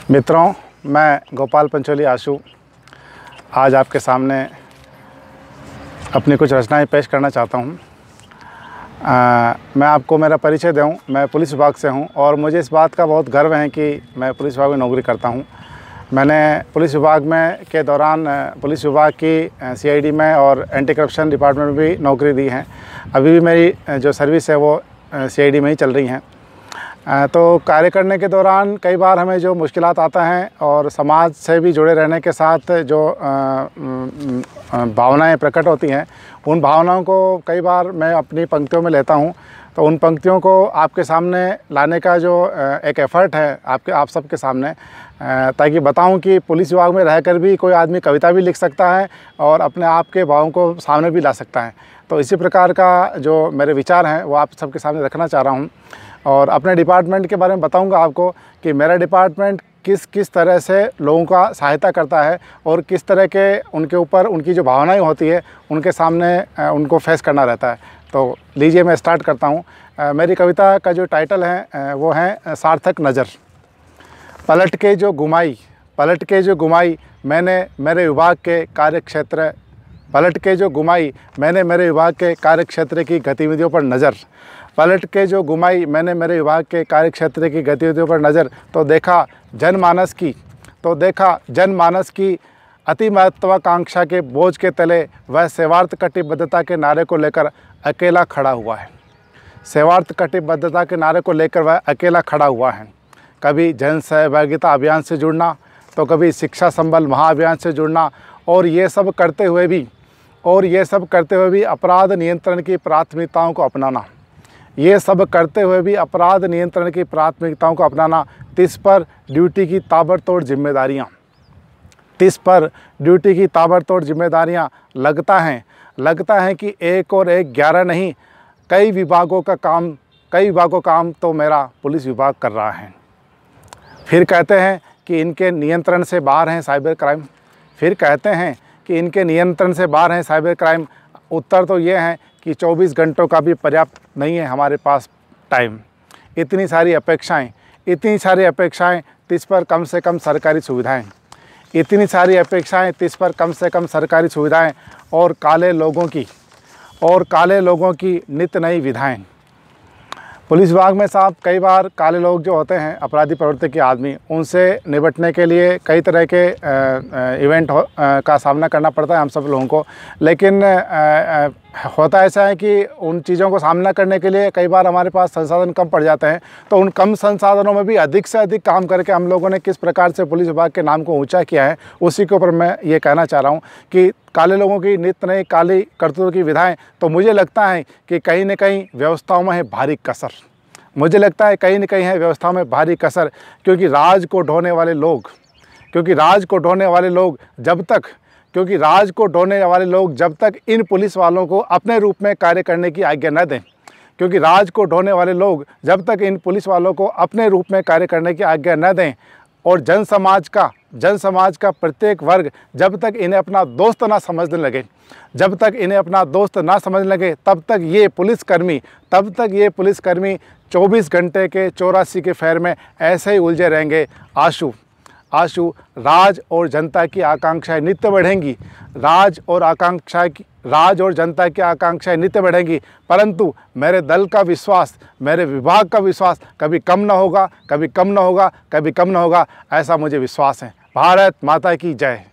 मित्रों, मैं गोपाल पंचोली आशु आज आपके सामने अपनी कुछ रचनाएं पेश करना चाहता हूं। मैं आपको मेरा परिचय दूं। मैं पुलिस विभाग से हूं और मुझे इस बात का बहुत गर्व है कि मैं पुलिस विभाग में नौकरी करता हूं। मैंने पुलिस विभाग में के दौरान पुलिस विभाग की सीआईडी में और एंटी करप्शन डिपार्टमेंट में भी नौकरी दी है। अभी भी मेरी जो सर्विस है वो सीआईडी में ही चल रही हैं। तो कार्य करने के दौरान कई बार हमें जो मुश्किलात आता हैं और समाज से भी जुड़े रहने के साथ जो भावनाएं प्रकट होती हैं, उन भावनाओं को कई बार मैं अपनी पंक्तियों में लेता हूं। तो उन पंक्तियों को आपके सामने लाने का जो एक एफ़र्ट है आप सबके सामने, ताकि बताऊं कि पुलिस विभाग में रहकर भी कोई आदमी कविता भी लिख सकता है और अपने आप के भावों को सामने भी ला सकता है। तो इसी प्रकार का जो मेरे विचार हैं वो आप सबके सामने रखना चाह रहा हूं और अपने डिपार्टमेंट के बारे में बताऊंगा आपको कि मेरा डिपार्टमेंट किस तरह से लोगों का सहायता करता है और किस तरह के उनके ऊपर उनकी जो भावनाएं होती है उनके सामने उनको फेस करना रहता है। तो लीजिए मैं स्टार्ट करता हूं। मेरी कविता का जो टाइटल है वो है सार्थक नज़र। पलट के जो घुमाई मैंने मेरे विभाग के कार्यक्षेत्र मैंने मेरे विभाग के कार्यक्षेत्र की गतिविधियों पर नज़र। पलट के जो घुमाई मैंने मेरे विभाग के कार्यक्षेत्र की गतिविधियों पर नज़र, तो देखा जनमानस की अति महत्वाकांक्षा के बोझ के तले वह सेवार्थ कटिबद्धता के नारे को लेकर अकेला खड़ा हुआ है। सेवार्थ कटिबद्धता के नारे को लेकर वह अकेला खड़ा हुआ है। कभी जन सहभागिता अभियान से जुड़ना, तो कभी शिक्षा संबल महाअभियान से जुड़ना, और ये सब करते हुए भी अपराध नियंत्रण की प्राथमिकताओं को अपनाना, तिस पर ड्यूटी की ताबड़तोड़ जिम्मेदारियां लगता है कि एक और एक 11 नहीं, कई विभागों का काम तो मेरा पुलिस विभाग कर रहा है। फिर कहते हैं कि इनके नियंत्रण से बाहर हैं साइबर क्राइम। उत्तर तो ये है कि 24 घंटों का भी पर्याप्त नहीं है हमारे पास टाइम। इतनी सारी अपेक्षाएं, तिस पर कम से कम सरकारी सुविधाएं, और काले लोगों की नित्य नई विधाएं। पुलिस विभाग में साहब कई बार काले लोग जो होते हैं, अपराधी प्रवृत्ति के आदमी, उनसे निपटने के लिए कई तरह के इवेंट का सामना करना पड़ता है हम सब लोगों को। लेकिन होता ऐसा है कि उन चीज़ों को सामना करने के लिए कई बार हमारे पास संसाधन कम पड़ जाते हैं। तो उन कम संसाधनों में भी अधिक से अधिक काम करके हम लोगों ने किस प्रकार से पुलिस विभाग के नाम को ऊंचा किया है, उसी के ऊपर मैं ये कहना चाह रहा हूँ कि काले लोगों की नित्य नई काली करतूतों की विधाएं। तो मुझे लगता है कि कहीं न कहीं व्यवस्थाओं में है भारी कसर, क्योंकि राज को ढोने वाले लोग जब तक इन पुलिस वालों को अपने रूप में कार्य करने की आज्ञा न दें, और जन समाज का प्रत्येक वर्ग जब तक इन्हें अपना दोस्त ना समझने लगे, तब तक ये पुलिसकर्मी 24 घंटे के 84 के फेर में ऐसे ही उलझे रहेंगे। आशु राज और जनता की आकांक्षाएं नित्य बढ़ेंगी, परंतु मेरे दल का विश्वास, मेरे विभाग का विश्वास कभी कम न होगा। ऐसा मुझे विश्वास है। भारत माता की जय।